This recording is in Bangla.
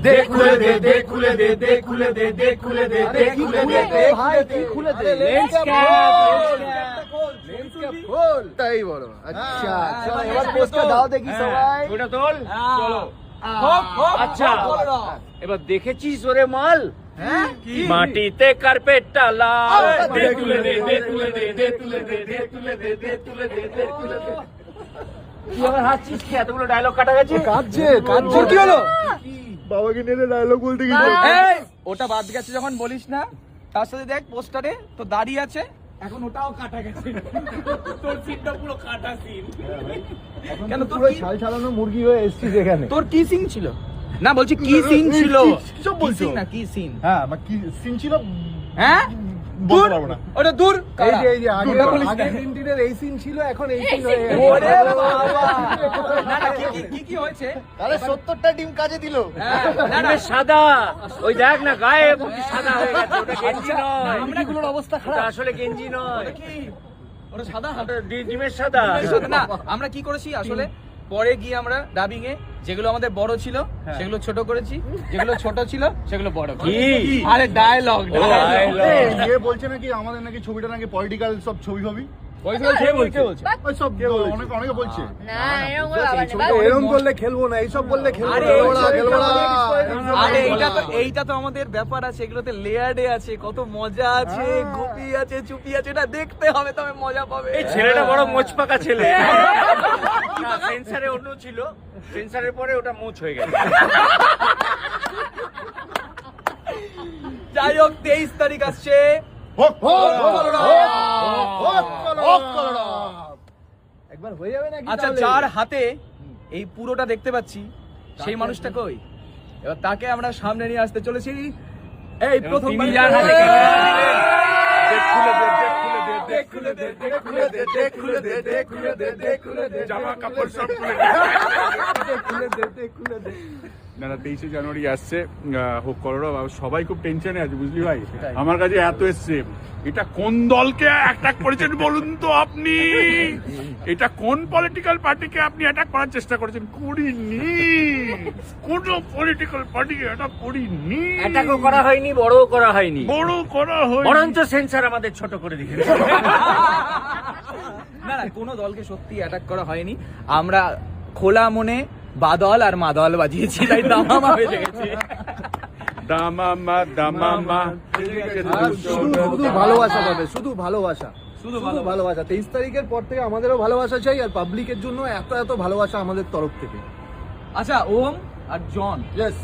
দেখ খুলে দে, দেখ খুলে দে, দেখ খুলে দে, দেখ খুলে দে, দেখ খুলে দে, দেখ ভাই কি খুলে দে লেন্স খোল তাই বলো। আচ্ছা চলো এবার পোস্টটা দাও দেখি সবাই। ওটা তোল, চলো। আচ্ছা এবার দেখেছিস ওরে মাল, মাটিতে কার্পেট টালা, দেখ তুলে দে, দেখ তুলে দে, দেখ তুলে দে, দেখ তুলে দে, দেখ তুলে দে, দেখ তুলে দে। তুই আবার হাসছিস কি? এতগুলো ডায়লগ কাটা গেছে। কাঁদছে কি হলো? বাবাকে নিয়ে ডায়লগ বলতে গেছে। ওটা বাদ গেছে যখন বলিস না, তার সাথে দেখ পোস্টারে তো দাঁড়িয়ে আছে, এখন ওটাও কাটা গেছে। তোর সিনটা পুরো কাটা সিন। কেন তোর পুরো কি- ছাল ছাড়ানো মুরগি হয়ে এসছিস এখানে। তোর কি সিন ছিল? না বলছি কি সিন ছিল? সব কি বলছো সিন না কি সিন? হ্যাঁ বা কি সিন ছিল হ্যাঁ বলতে পারবো না। ওটা দূর এই যে আগে ওটা বলিস না। আগের দিনের এই সিন ছিল, এখন এই সিন হয়ে ওরে গেছে। বাবা! না না কি হয়েছে? তাহলে 70টা টিম কাজে দিল। হ্যাঁ, না না ডিমের সাদা, ওই দেখ না গায়ে পুরো সাদা হয়ে গেছে। ওটা গেঞ্জি নয়, মুরগিগুলোর অবস্থা ওটা খারাপ। আসলে গেঞ্জি নয়, কি ওটা সাদা ওটা ডিমের সাদা। না আমরা কি করেছি আসলে, পরে গিয়ে আমরা ডাবিং এ যেগুলো আমাদের বড় ছিল সেগুলো ছোট করেছি, যেগুলো ছোট ছিল সেগুলো বড় কি? আরে ডায়লগ ইয়ে বলছে নাকি আমাদের নাকি ছবিটা নাকি পলিটিক্যাল সব ছবি ভাবি ওই সব অনেকে বলছে। না এরকম করে আবার নেই। এরকম করলে খেলবো না, এইসব বললে খেলবো আরে না। খেলবো না। আরে খেলবো না। এইটা তো আমাদের ব্যাপার আছে, এগুলোতে লেয়ার্ডে আছে, কত মজা আছে, গুপি আছে, চুপি আছে, এটা দেখতে হবে তবে মজা পাবে। এই ছেলেটা বড় মোচপাকা ছেলে। না, সেন্সারে অন্য ছিল, সেন্সারের পরে ওটা মোচ হয়ে গেছে। যাই হোক 23 তারিখ আসছে, একবার হয়ে যাবে নাকি? আচ্ছা তাহলে? যার হাতে এই পুরোটা দেখতে পাচ্ছি সেই মানুষটা কই? এবার তাকে আমরা সামনে নিয়ে আসতে চলেছি। এই প্রথম তিনি যার হাতে দেখ খুলে দে, দেখ খুলে দে, দেখ খুলে দে, দেখ খুলে দে, দেখ খুলে দে, দেখ খুলে দে, দেখ খুলে দে, জামা কাপড় সব খুলে দেখ খুলে দে, দেখ খুলে দে। না 23শে জানুয়ারি আসছে, হোক করোনা, সবাই খুব টেনশনে আছে বুঝলি ভাই। আমার কাছে এত এসছে, এটা কোন দলকে অ্যাটাক করেছেন বলুন তো আপনি, এটা কোন পলিটিক্যাল পার্টিকে আপনি অ্যাটাক করার চেষ্টা করেছেন? করিনি, কোন পলিটিক্যাল পার্টিকে অ্যাটাক করিনি, অ্যাটাকও করা হয়নি, বড়ও করা হয়নি, বড় করা হয় বরঞ্চ সেন্সার আমাদের ছোট করে দিয়েছে। না না কোনো দলকে সত্যি অ্যাটাক করা হয়নি, আমরা খোলা মনে বাদল আর মাদল বাজিয়েছি, তাই দামামা হয়ে গেছে। দামামা দামামা শুধু ভালোবাসা পাবে, শুধু ভালোবাসা, শুধু ভালোবাসা। 23 তারিখের পর থেকে আমাদেরও ভালোবাসা চাই, আর পাবলিকের জন্য এত ভালোবাসা আমাদের তরফ থেকে। আচ্ছা ওম আর জন ইয়েস।